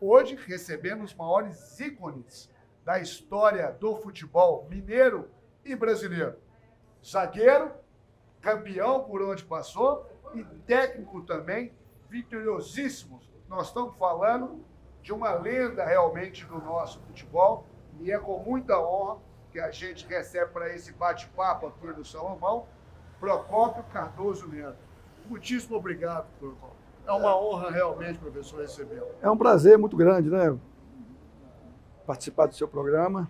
Hoje, recebendo os maiores ícones da história do futebol mineiro e brasileiro. Zagueiro, campeão por onde passou e técnico também, vitoriosíssimo. Nós estamos falando de uma lenda realmente do nosso futebol e é com muita honra que a gente recebe para esse bate-papo aqui do Salomão, Procópio Cardoso Neto. Muitíssimo obrigado, Procópio. É uma honra realmente, professor, recebê-lo. É um prazer muito grande, né? Participar do seu programa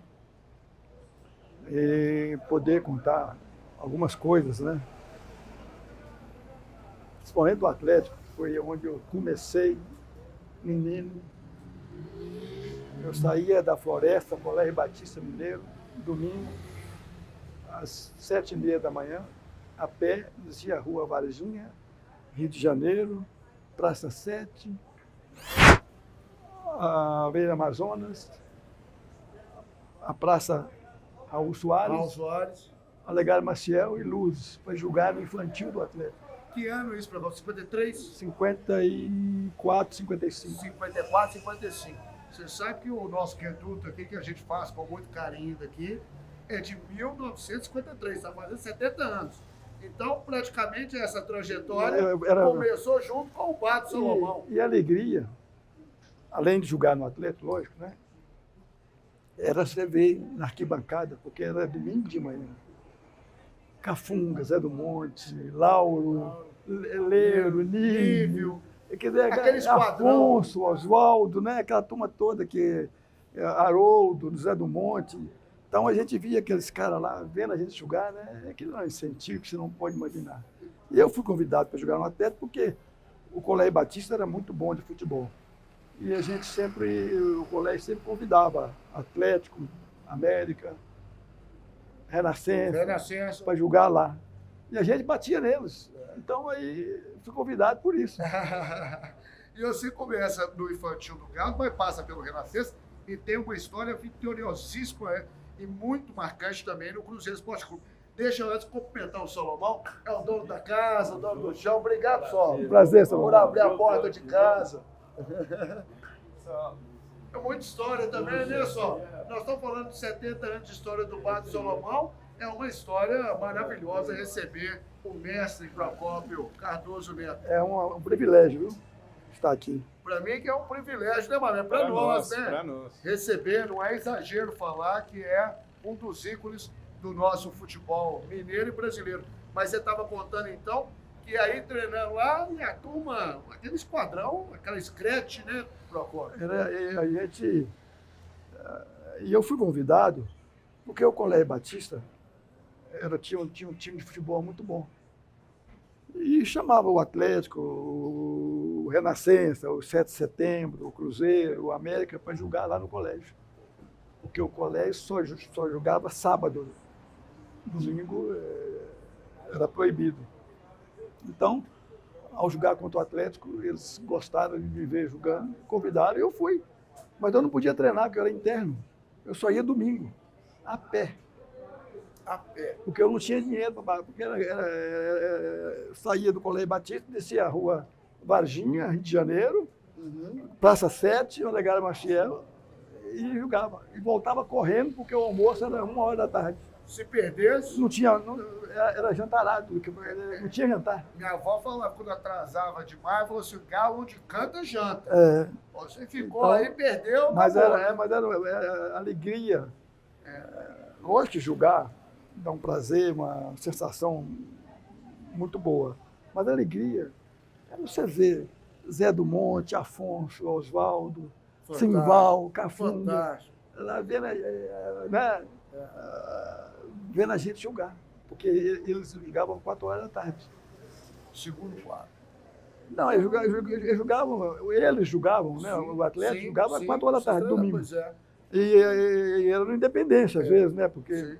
e poder contar algumas coisas, né? Principalmente do Atlético, que foi onde eu comecei, menino. Eu saía da Floresta, Colégio Batista Mineiro, domingo, às 7h30 da manhã, a pé, descia a Rua Varginha, Rio de Janeiro, Praça 7, a Avenida Amazonas, a Praça Raul Soares, Olegário Maciel e Luz, para julgar no infantil do Atlético. Que ano isso para você? 53? 54, 55. 54, 55. Você sabe que o nosso reduto aqui, que a gente faz com muito carinho daqui, é de 1953, está fazendo 70 anos. Então, praticamente, essa trajetória começou junto com o Bar do Salomão. E a alegria, além de jogar no Atlético, lógico, né? Era você ver na arquibancada, porque era domingo de manhã. Cafunga, Zé do Monte, Lauro, Leiro, Nívio, aquele esquadrão. Afonso, Oswaldo, né? Aquela turma toda que Haroldo, Zé do Monte. Então a gente via aqueles caras lá, vendo a gente jogar, né? Aquilo é um incentivo que você não pode imaginar. E eu fui convidado para jogar no Atlético porque o Colégio Batista era muito bom de futebol. E a gente sempre, o colégio sempre convidava Atlético, América, Renascença, para jogar lá. E a gente batia neles. Então aí fui convidado por isso. E você começa no infantil do Galo, mas passa pelo Renascença e tem uma história vitoriosíssima e muito marcante também no Cruzeiro Esporte Clube. Deixa eu antes cumprimentar o Salomão, é o dono da casa, o dono do chão. Obrigado, Sol. Prazer, Salomão. Por abrir a porta de casa. É muita história também, né, Sol? Nós estamos falando de 70 anos de história do Bar do Salomão. É uma história maravilhosa receber o mestre Procópio Cardoso Neto. É um privilégio, viu? Estar aqui. Para mim que é um privilégio, né, Mané? Para nós, né? Para nós. Receber, não é exagero falar que é um dos ícones do nosso futebol mineiro e brasileiro. Mas você estava contando, então, que aí treinando lá e a turma, aquele esquadrão, aquela escrete, né, Procópio? E eu fui convidado porque o Colégio Batista tinha um time de futebol muito bom. E chamava o Atlético, o Renascença, o 7 de Setembro, o Cruzeiro, o América para jogar lá no colégio. Porque o colégio só jogava sábado. Domingo era proibido. Então, ao jogar contra o Atlético, eles gostaram de me ver jogando, convidaram e eu fui. Mas eu não podia treinar, porque eu era interno. Eu só ia domingo, a pé. A pé. Porque eu não tinha dinheiro para pagar. Porque saía do Colégio Batista, descia a Rua Varginha, Rio de Janeiro, Praça 7, Olegário Maciel, e jogava. E voltava correndo, porque o almoço era 1h da tarde. Se perdesse... Era jantarado, não tinha jantar. Minha avó falava, quando atrasava demais, falou assim, galo onde canta, janta. Você ficou então, aí, perdeu... Mas era alegria. Lógico que jogar dá um prazer, uma sensação muito boa. Mas a alegria é você ver Zé do Monte, Afonso, Oswaldo, Simval, Cafunga. Lá vendo, né? Vendo a gente jogar. Porque eles jogavam 4h da tarde. Segundo quadro. Não, eles jogavam, né? O Atlético jogava 4h da tarde, domingo. Pois é. E era no Independência, às vezes, né? Porque...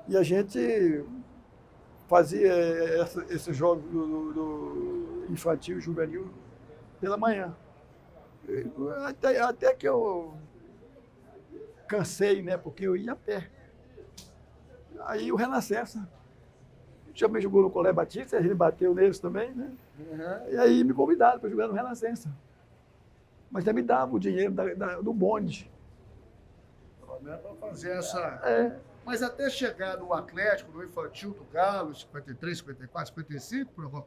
E a gente fazia esses jogos do infantil e juvenil pela manhã. Até que eu cansei, né? Porque eu ia a pé. Aí o Renascença também jogou no Colégio Batista, a gente bateu neles também, né? E aí me convidaram para jogar no Renascença. mas também dava o dinheiro do bonde. Pelo menos para fazer essa... É, Mas até chegar no Atlético, no infantil do Galo, 53, 54, 55,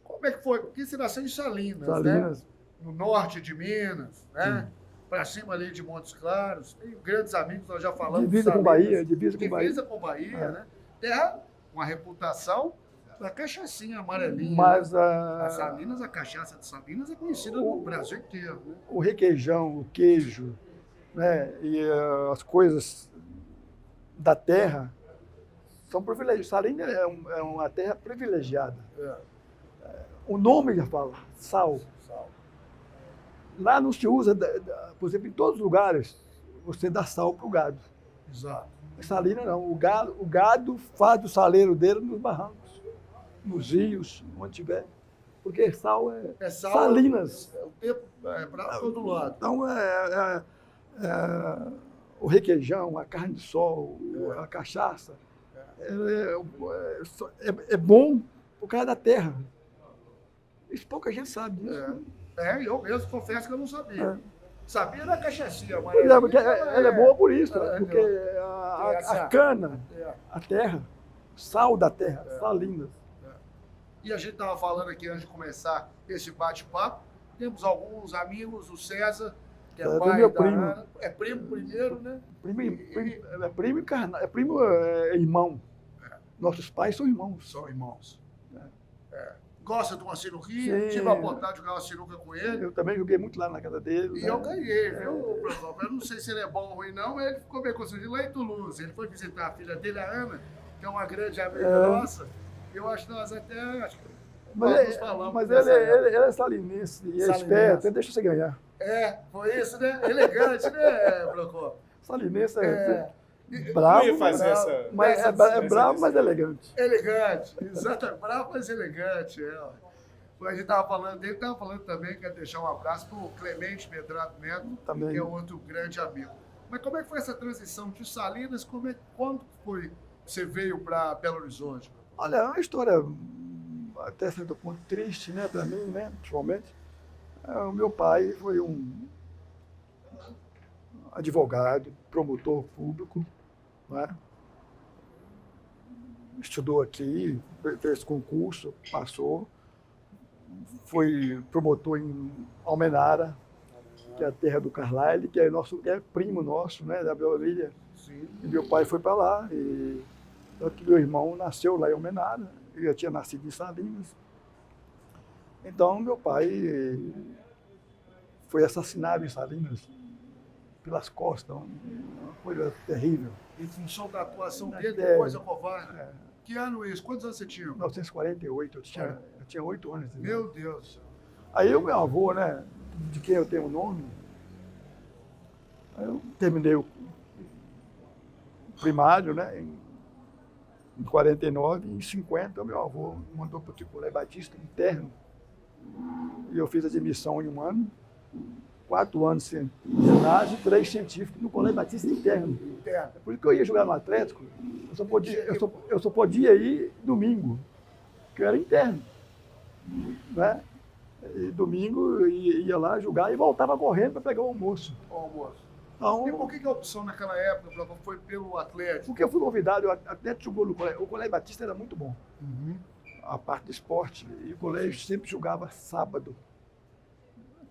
como é que foi? Porque você nasceu em Salinas, Salinas. né? No norte de Minas, né? Para cima ali de Montes Claros. Tem grandes amigos, nós já falamos. Divisa com Bahia, divisa com Bahia. Divisa com Bahia, né? Terra, uma reputação da cachaçinha amarelinha. Mas né? A Salinas, a cachaça de Salinas é conhecida no Brasil inteiro, né? o requeijão, o queijo, né? E as coisas da terra são privilegiadas. Salinas é uma terra privilegiada. O nome já fala, sal. Lá não se usa, por exemplo, em todos os lugares, você dá sal para o gado. Exato. Em Salinas não, o gado faz o saleiro dele nos barrancos, nos rios, onde tiver. Porque sal é sal, Salinas. O tempo é para todo lado. Então, o requeijão, a carne de sol, a cachaça, é bom por causa da terra. Isso pouca gente sabe disso. Eu mesmo confesso que eu não sabia. Sabia da cachaçinha, mas... Porque ela é boa por isso, porque a cana, a terra, sal da terra, Salinas. E a gente estava falando aqui antes de começar esse bate-papo, temos alguns amigos, o César, que é pai meu da primo. Ana, é primo primeiro, né? Primo encarnado, é irmão. Nossos pais são irmãos. São irmãos. Gosta de uma sinuquinha, Sim. tive a oportunidade de jogar uma sinuca com ele. Eu também joguei muito lá na casa dele. E eu ganhei, viu, professor? Eu não sei se ele é bom ou ruim, não, mas ele ficou bem concedido lá em Toulouse. Ele foi visitar a filha dele, a Ana, que é uma grande amiga nossa. Eu acho que nós até... Mas ele é salinense, e é esperto, ele deixa você ganhar. Foi isso, né? Elegante, né, Procopio? Salinense é bravo, mas é bravo, mas elegante. Elegante, exatamente. Bravo, mas elegante. A gente estava falando dele, estava falando também, quero deixar um abraço para o Clemente Medrado Neto, também. que é outro grande amigo. Mas como é que foi essa transição de Salinas? Quando foi que você veio para Belo Horizonte? Olha, é uma história até certo ponto triste, né, para mim, né, principalmente. O meu pai foi um advogado, promotor público, né? Estudou aqui, fez concurso, passou, foi promotor em Almenara, que é a terra do Carlyle, que é primo nosso, né, da Belvilha. Sim. E meu pai foi para lá, e meu irmão nasceu lá em Almenara, eu tinha nascido em Salinas. Então, meu pai foi assassinado em Salinas, pelas costas, uma coisa terrível. Em função da atuação dele, coisa covarde. Que ano isso? Quantos anos você tinha? 1948, eu tinha 8 anos. Meu Deus. Aí o meu avô, né, de quem eu tenho o nome, eu terminei o primário, né, em 49, em 50, o meu avô mandou para o Colégio Batista interno, e eu fiz admissão em um ano, 4 anos em ginásio, 3 científicos no Colégio Batista interno. Por isso que eu ia jogar no Atlético, eu só podia ir domingo, porque eu era interno. Né? E domingo eu ia lá jogar e voltava correndo para pegar o almoço. Então, e por que a opção naquela época foi pelo Atlético? Porque eu fui convidado, o Atlético jogou no colégio. O Colégio Batista era muito bom. A parte do esporte. E o colégio sempre jogava sábado,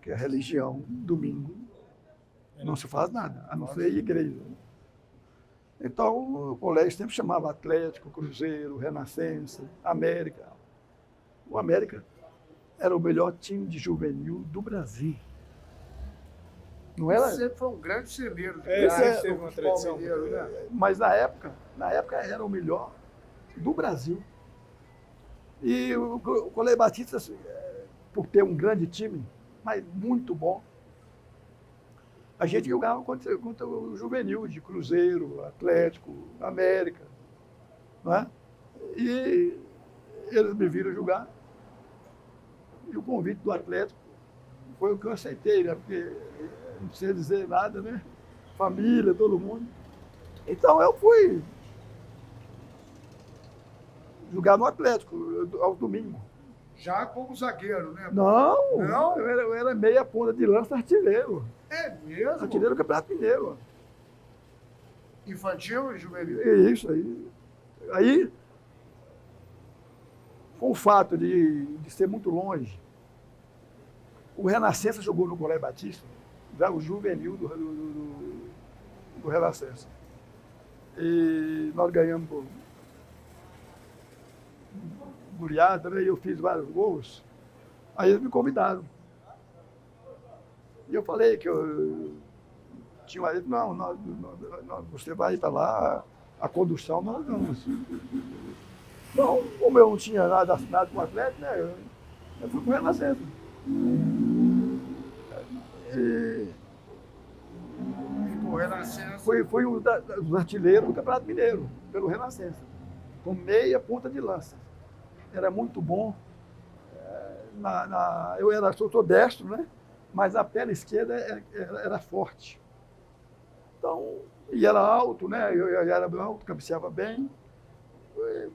que é a religião, domingo. Não se faz nada, a não ser igreja. Então, o colégio sempre chamava Atlético, Cruzeiro, Renascença, América. O América era o melhor time de juvenil do Brasil. Não era? Sempre foi um grande celeiro. Teve uma tradição. Né? Mas na época era o melhor do Brasil. E o Colégio Batista, por ter um grande time, mas muito bom, a gente jogava contra o juvenil de Cruzeiro, Atlético, América. Não é? E eles me viram jogar. E o convite do Atlético foi o que eu aceitei, né? Porque não precisa dizer nada, né? Família, todo mundo. Então eu fui jogar no Atlético ao domingo. Já como zagueiro, né? Não, Não? eu era meia ponta de lança artilheiro. É mesmo? Artilheiro do Campeonato Mineiro. Infantil e juvenil? É isso aí. Aí, com o fato de ser muito longe, o Renascença jogou no Colégio Batista, já o juvenil do Renascença. E nós ganhamos por goleada, né? E eu fiz vários gols. Aí eles me convidaram. E eu falei que eu tinha uma... Não, você vai para lá, a condução nós vamos. Então, como eu não tinha nada assinado com o Atlético, né? Eu fui para o Renascença. E O Renascença. fui um dos artilheiros do Campeonato Mineiro, pelo Renascença, com meia ponta de lança. Era muito bom. Eu sou destro, né? Mas a perna esquerda era forte. Então, e era alto, né? Eu era alto, cabeceava bem.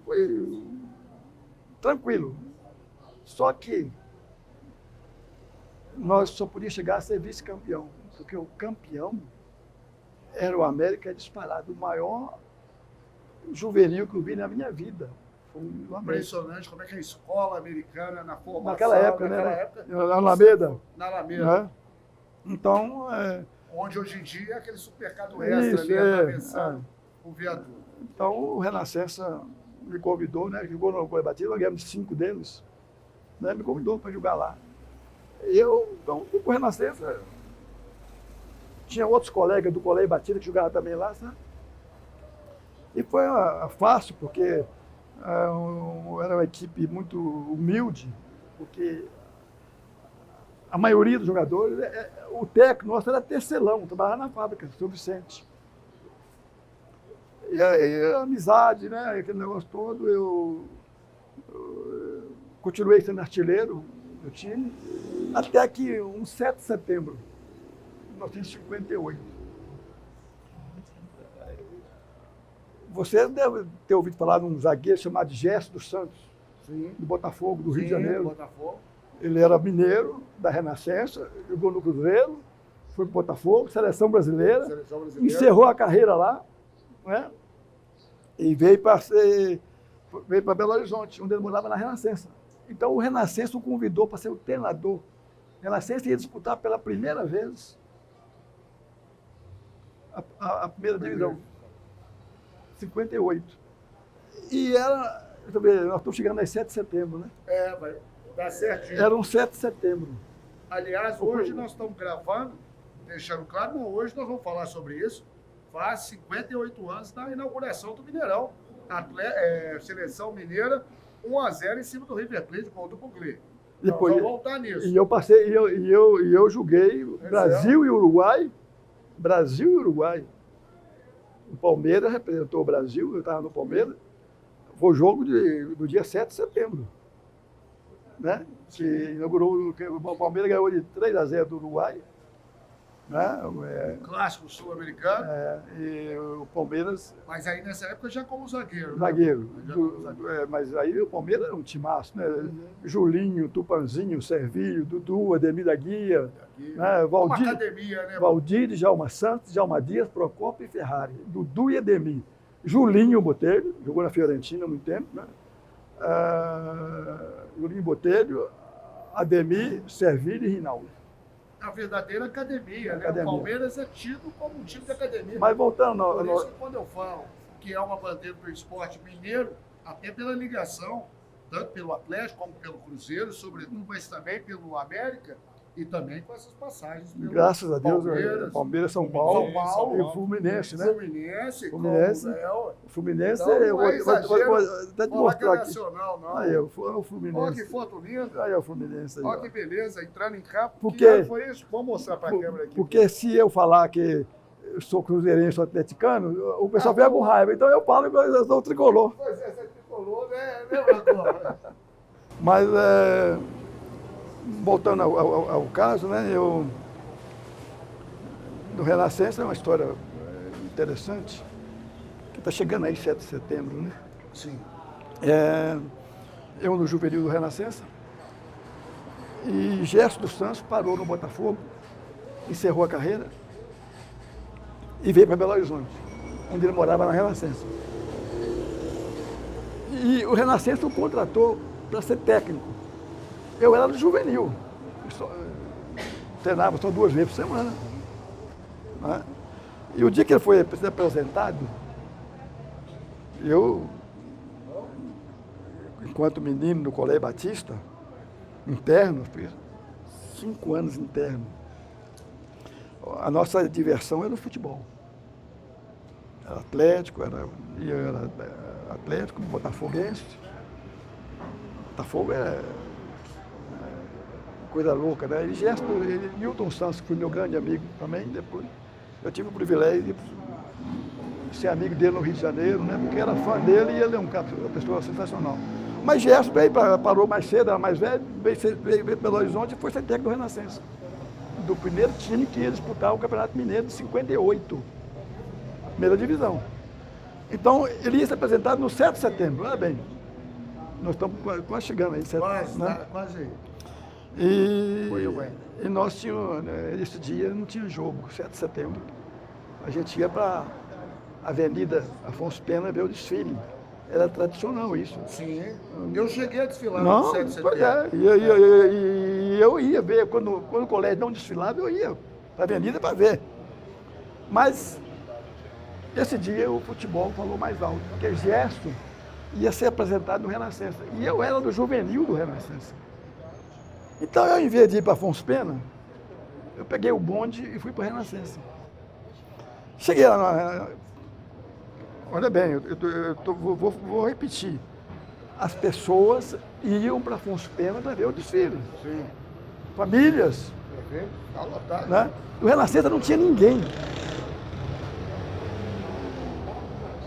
Foi tranquilo. Só que nós só podíamos chegar a ser vice-campeão, porque o campeão era o América disparado, o maior juvenil que eu vi na minha vida. Foi o América. Impressionante como é que a escola americana na formação... Naquela época, né? Na Alameda. Na Alameda. Né? Então, Onde hoje em dia é aquele supermercado extra ali, atravessando o viaduto. Então, o Renascença me convidou, né? Jogou no Colégio Batista, nós ganhamos 5 deles. Né? Me convidou para jogar lá. Então, fui para o Renascença. Tinha outros colegas do Colégio Batista que jogavam também lá, sabe? E foi fácil, porque era uma equipe muito humilde, porque a maioria dos jogadores, o técnico nosso era tecelão, trabalhava na fábrica, São Vicente. E a amizade, né? Aquele negócio todo, eu continuei sendo artilheiro do time, até que um 7 de setembro de 1958. Você deve ter ouvido falar de um zagueiro chamado Gerson dos Santos, Sim. do Botafogo, do Rio de Janeiro. Botafogo. Ele era mineiro, da Renascença, jogou no Cruzeiro, foi para o Botafogo, seleção brasileira, encerrou a carreira lá, né? E veio para Belo Horizonte, onde ele morava na Renascença. Então o Renascença o convidou para ser o treinador. O Renascença ia disputar pela primeira vez a primeira divisão. 58. E era, nós estamos chegando às 7 de setembro, né? Vai dar certinho. Era um 7 de setembro. Aliás, hoje nós estamos gravando, deixando claro, não, hoje nós vamos falar sobre isso. Faz 58 anos da inauguração do Mineirão. Seleção mineira, 1-0 em cima do River Plate, gol do Pugli. Depois, vamos voltar nisso. E eu passei, eu joguei Brasil e Uruguai. Brasil e Uruguai. O Palmeiras representou o Brasil, eu estava no Palmeiras. Foi o jogo do dia 7 de setembro. Né? Que inaugurou, o Palmeiras ganhou de 3-0 do Uruguai. Né? Clássico sul-americano. E o Palmeiras... Mas aí nessa época já como zagueiro. Zagueiro. Né? Mas aí o Palmeiras era um timaço, né? Julinho, Tupanzinho, Servilho, Dudu, Ademir da Guia, né? Valdir, uma academia, né? Valdir, Djalma Santos, Djalma Dias, Procópio e Ferrari. Dudu e Ademir. Julinho Botelho, jogou na Fiorentina há muito tempo, né? Julinho Botelho, Ademir, Servilho e Rinaldo. A verdadeira academia, né? Academia. O Palmeiras é tido como um time de academia. Mas voltando... Por isso que quando eu falo que é uma bandeira do esporte mineiro, até pela ligação, tanto pelo Atlético como pelo Cruzeiro, sobretudo, mas também pelo América, e também com essas passagens. Graças a Deus, Palmeiras, São Paulo e o Fluminense, né? Fluminense. O Fluminense, então, eu vou até te mostrar aqui. Nacional, não. Aí, o Fluminense. Olha que foto linda. Aí é o Fluminense. Aí, olha que beleza, entrando em campo. Porque, que foi isso? Vamos mostrar para a câmera aqui. Porque se eu falar que eu sou cruzeirense, sou atleticano, o pessoal fica com raiva. Então eu falo que eu sou tricolor. Pois é, você é tricolor, né, Marcos? Mas, voltando ao caso, né, do Renascença é uma história interessante, que está chegando aí 7 de setembro, né? Sim. Eu no juvenil do Renascença, E Gerson dos Santos parou no Botafogo, encerrou a carreira e veio para Belo Horizonte, onde ele morava na Renascença. E o Renascença o contratou para ser técnico. Eu era do juvenil, treinava só 2 vezes por semana. Né? E o dia que ele foi apresentado, eu, enquanto menino no Colégio Batista, interno, fiz 5 anos interno. A nossa diversão era o futebol. Era Atlético, era Atlético, Botafoguense. Botafogo é coisa louca, né? E Newton Santos, que foi meu grande amigo também, depois eu tive o privilégio de ser amigo dele no Rio de Janeiro, né? Porque era fã dele e ele é uma pessoa sensacional. Mas Gerson parou mais cedo, era mais velho, veio para Belo Horizonte e foi ser técnico do Renascença. Do primeiro time que ia disputar o Campeonato Mineiro de 58, primeira divisão. Então, ele ia ser apresentado no 7 de setembro, olha bem. Nós estamos quase chegando aí, Quase, né? quase aí. E nós tínhamos, esse dia não tinha jogo, 7 de setembro. A gente ia para a Avenida Afonso Pena ver o desfile. Era tradicional isso. Sim, eu cheguei a desfilar no no 7 de setembro. E eu ia ver, quando o colégio não desfilava, eu ia para a Avenida para ver. Mas esse dia o futebol falou mais alto, porque Gerson ia ser apresentado no Renascença. E eu era do juvenil do Renascença. Então eu, em vez de ir para Afonso Pena, eu peguei o bonde e fui para o Renascença. Cheguei lá, olha bem, vou repetir. As pessoas iam para Afonso Pena para ver o desfile. Sim. Famílias. Tá lotado. Né? No Renascença não tinha ninguém.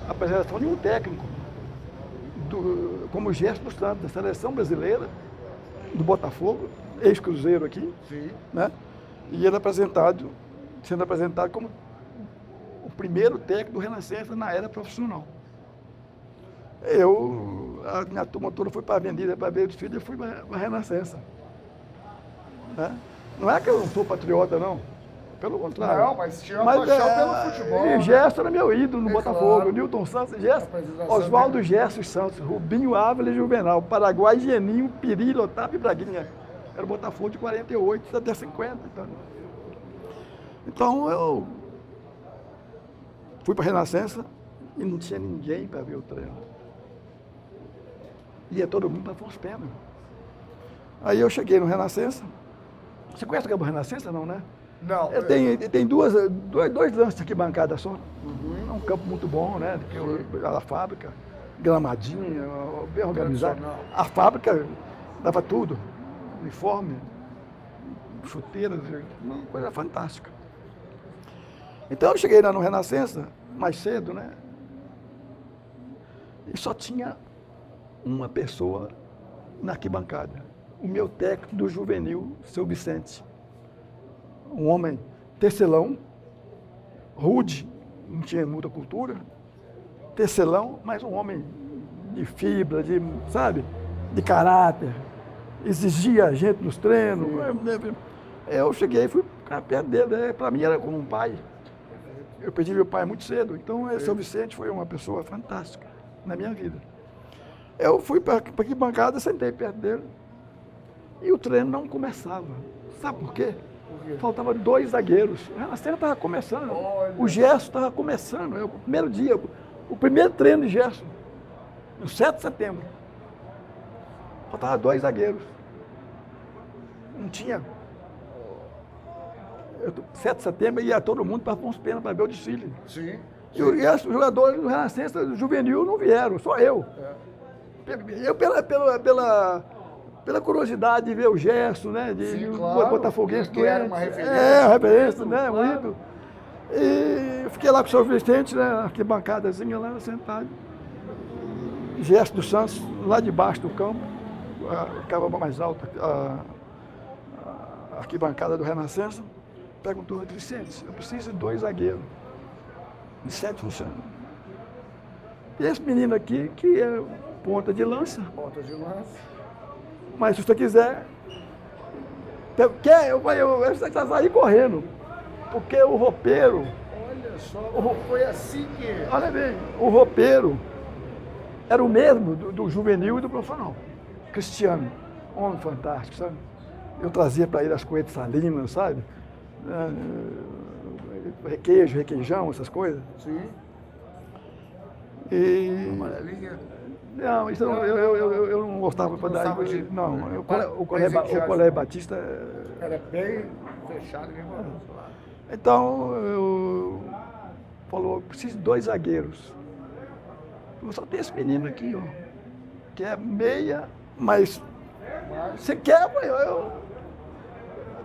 A apresentação de um técnico, como o Gerson dos Santos, da seleção brasileira, do Botafogo, ex-cruzeiro aqui. Sim. Né? E ele sendo apresentado como o primeiro técnico do Renascença na era profissional. A minha turma toda foi para a Avenida para ver o desfile, eu fui para a Renascença. Né? Não é que eu não sou patriota, não. Pelo contrário. Não, mas tinha uma paixão pelo futebol. E Gerson era meu ídolo no Botafogo. Claro. Newton Santos, Gerson, Oswaldo Gerson Santos, Rubinho Ávila e Juvenal, Paraguai, Geninho, Pirilho, Otávio e Braguinha. Era o Botafogo de 48 até 50. Então eu fui para a Renascença e não tinha ninguém para ver o treino. Ia todo mundo para Afonso Pena. Aí eu cheguei no Renascença. Você conhece o campo Renascença, não, né? Não. Tem dois lances aqui bancada só. É um campo muito bom, né? A fábrica, gramadinha, bem organizado. A fábrica dava tudo. Uniforme, chuteiras, uma coisa fantástica. Então eu cheguei lá no Renascença, mais cedo, né? E só tinha uma pessoa na arquibancada. O meu técnico do juvenil, seu Vicente. Um homem tecelão, rude, não tinha muita cultura, tecelão, mas um homem de fibra, sabe, de caráter, exigia a gente nos treinos. Eu cheguei e fui perto dele, para mim era como um pai. Eu perdi meu pai muito cedo, então o seu Vicente foi uma pessoa fantástica na minha vida. Eu fui para aqui bancada, sentei perto dele e o treino não começava. Sabe por quê? Faltava 2 zagueiros. O Renascença estava começando. Olha. O Gerson estava começando. O primeiro dia, o primeiro treino de Gerson, no 7 de setembro. Faltava 2 zagueiros. Não tinha. 7 de setembro ia todo mundo para Afonso Pena para ver o desfile. Sim. E os jogadores do Renascença do juvenil não vieram, só eu. Eu pela curiosidade de ver o Gerson, né? De claro, botafoguense. Que era uma referência. Uma referência, né? Um ídolo. E fiquei lá com o senhor Vicente, né? Arquibancadazinha lá, sentado. Gerson dos Santos, lá debaixo do campo, ficava mais alta, a arquibancada do Renascença, perguntou, Vicente, eu preciso de 2 zagueiros. Vicente funcionando. E esse menino aqui, que é ponta de lança. Ponta de lança. Mas se você quiser, Eu saí correndo, porque o roupeiro, Olha só, foi assim que... olha bem, o roupeiro era o mesmo do juvenil e do profissional. Cristiano, homem fantástico, sabe? Eu trazia para ele as coisas salinas, sabe? Queijo, requeijão, essas coisas. Sim. E... Amarelinha. Não, isso eu não gostava para dar. Não, o Colégio Batista. Era bem fechado. Então, falou, preciso de 2 zagueiros. Eu só tenho esse menino aqui, ó, que é meia, mas você quer,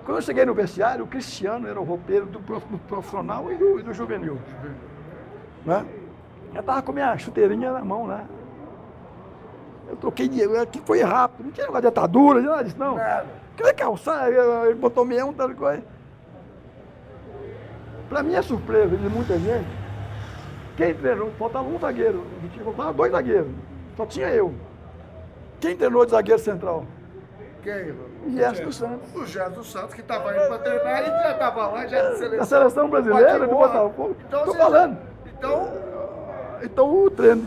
Quando eu cheguei no vestiário, o Cristiano era o roupeiro do profissional e do juvenil. Né? Eu estava com a minha chuteirinha na mão, né? Eu troquei de... Aqui foi rápido, não tinha negócio de atadura, nada disso, não. Queria calçar, ele botou meia, tal coisa. Para minha surpresa de muita gente, quem treinou, faltava um zagueiro, faltava 2 zagueiros, só tinha eu. Quem treinou de zagueiro central? Quem? Gerson dos Santos. O Gerson dos Santos, que estava indo para treinar, ele já estava lá, já era de seleção. Da seleção brasileira, do Botafogo. Estou falando. Então o treino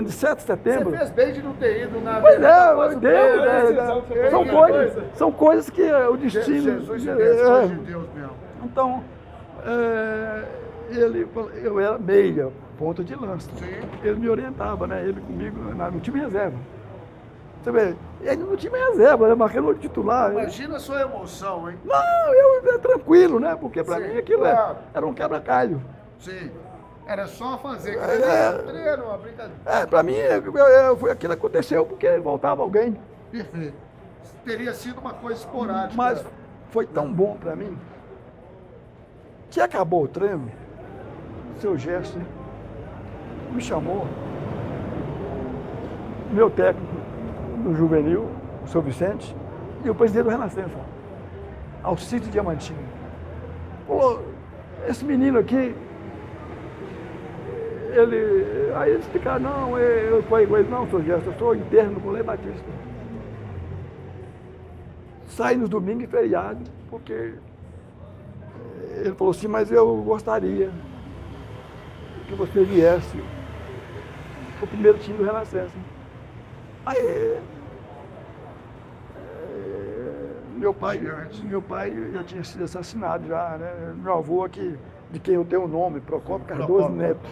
de 7 de setembro... Você fez bem de não ter ido na... Pois são coisas que o destino... Jesus de Deus, coisa de Deus mesmo. Então, eu era meia, ponta de lança. Sim. Ele me orientava, né? Ele comigo no time reserva. Você vê, ele no time reserva, né? Marcando o titular. Imagina a sua emoção, hein? Não, eu tranquilo, né? Porque para mim aquilo era um quebra-galho. Sim. Era só fazer treino, uma brincadeira. Para mim, foi aquilo que aconteceu, porque voltava alguém. Perfeito. Teria sido uma coisa esporádica. Mas foi tão bom para mim, que acabou o treino, o seu Gerson me chamou, meu técnico do juvenil, o seu Vicente, e o presidente do Renascença, Alcides Diamantino. Falou, esse menino aqui, aí eles explicaram, não, eu falei com ele, não, seu Gerson, eu sou interno do Colégio Batista. Sai nos domingos e feriado, porque ele falou assim, mas eu gostaria que você viesse para o primeiro time do Renascença. Aí, meu pai já tinha sido assassinado já, né? Meu avô aqui, de quem eu tenho o nome, Procópio Cardoso Neto.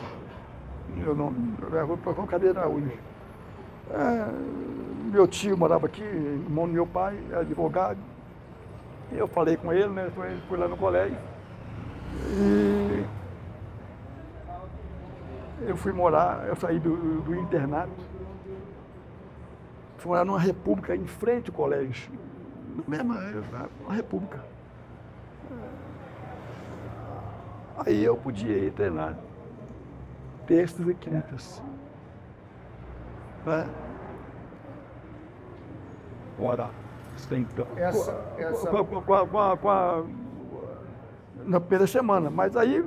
Meu nome, meu avô Procópio Cardoso Araújo. Meu tio morava aqui, irmão do meu pai, era advogado. Eu falei com ele, né? Fui lá no colégio. E eu fui morar, eu saí do internato, fui morar numa república em frente ao colégio, mesma uma república. Aí eu podia ir treinar terças e quintas. Né? Ora, então. Na primeira semana, mas aí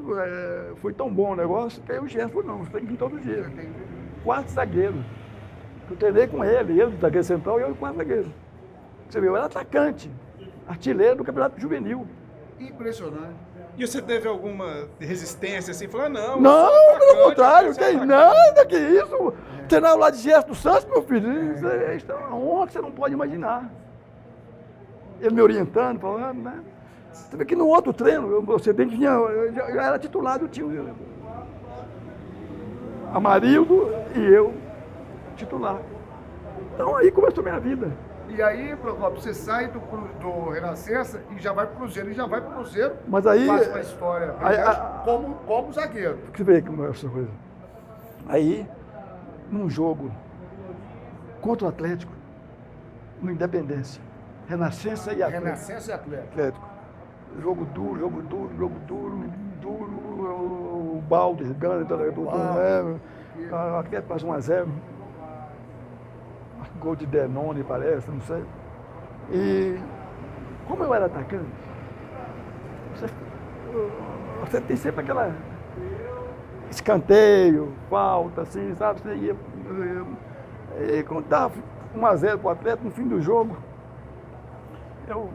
foi tão bom o negócio que aí o Gerson falou, não, você tem que ir todo dia. 4 zagueiros. Eu treinei com ele zagueiro central e eu 4 zagueiros. Você viu, eu era atacante, artilheiro do campeonato juvenil. Impressionante. E você teve alguma resistência assim? Falou, não. Não, pelo contrário, tem nada que isso. Treinar lá de Gerson dos Santos, meu filho, isso é uma honra que você não pode imaginar. Ele me orientando, falando, né? Você vê que no outro treino, você tem que eu já era titular do time. Amarildo e eu, titular. Então aí começou a minha vida. E aí, Procópio, você sai do Renascença e já vai pro Cruzeiro. E já vai pro Cruzeiro, mas aí, faz uma história como zagueiro. Você vê como é essa coisa. Aí, num jogo contra o Atlético, no Independência, Renascença e Atlético. Renascença e Atlético. Jogo duro, o balde, o Atlético faz 1-0. Gol de Denone, parece, não sei. E como eu era atacante, você tem sempre aquela escanteio, falta, assim, sabe? Você ia, e quando dava 1-0 para o Atlético no fim do jogo, eu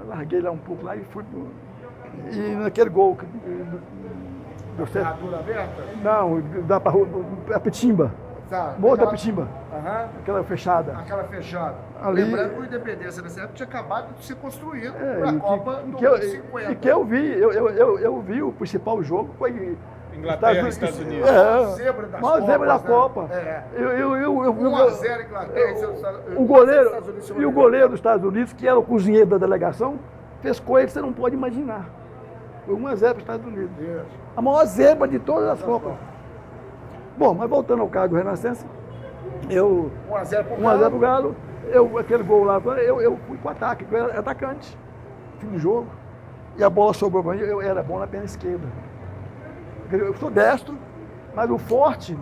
larguei lá um pouco lá e fui e naquele gol do Ferradura aberta? não, da a Pitimba, Tá. Morro da Pitimba, Aham. aquela fechada. Aquela fechada. Ali- Lembrando que o Independência nessa época tinha acabado de ser construído É, para a e Copa que, do que eu, Mundo 50. e que eu vi, eu vi o principal jogo foi Inglaterra e Estados Unidos. A zebra das maior zebra da Copas, Copa. né? É. Eu 1-0 Inglaterra. o goleiro, e o goleiro dos Estados Unidos, que era o cozinheiro da delegação, fez coisa que você não pode imaginar. Foi 1-0 para os Estados Unidos. Isso. A maior zebra de todas as Copas. Bom, mas voltando ao caso do Renascença, eu 1-0 pro 1-0 pro Galo, aquele gol lá, eu fui pro ataque, eu era atacante, fim do jogo, e a bola sobrou para mim, eu era bom na perna esquerda. Eu sou destro, mas o forte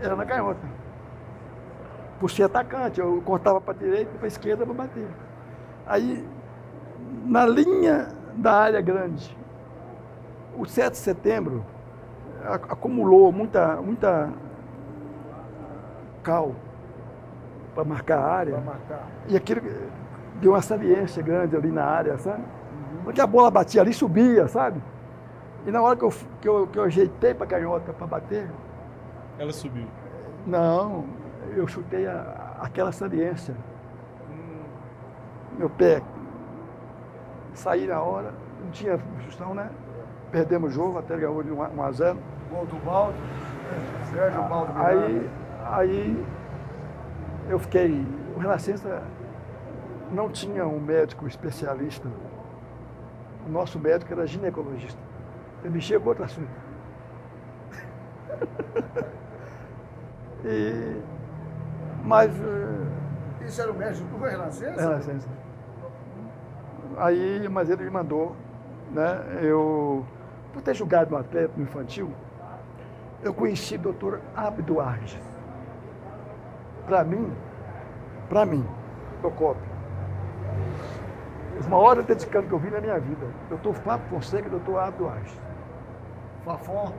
era na canhota. Por ser atacante, eu cortava para a direita e para a esquerda para bater. Aí, na linha da área grande, o 7 de setembro acumulou muita cal para marcar a área. Pra marcar. E aquilo deu uma saliência grande ali na área, sabe? Porque a bola batia ali, subia, sabe? E na hora que eu ajeitei para a canhota para bater, Ela subiu. não, eu chutei aquela saliência. Meu pé saí na hora, não tinha justão, né? Perdemos o jogo, até ganhou de 1-0. Gol do Baldo. Sérgio Baldo. Aí eu fiquei. O Renascença não tinha um médico especialista. O nosso médico era ginecologista. Ele mexia com outro assunto. Mas. Isso era o médico do Renascença? Renascença. Aí, mas ele me mandou, né? Por ter jogado no Atlético no infantil, eu conheci o doutor Abdo Arges. Para mim, Procópio, os maiores atleticanos que eu vi na minha vida, doutor Fábio Fonseca e doutor Abdo Arges. Fafon,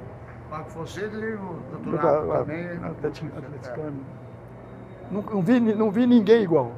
Fábio Fonseca e o doutorado também. Atleticano. Não vi ninguém igual.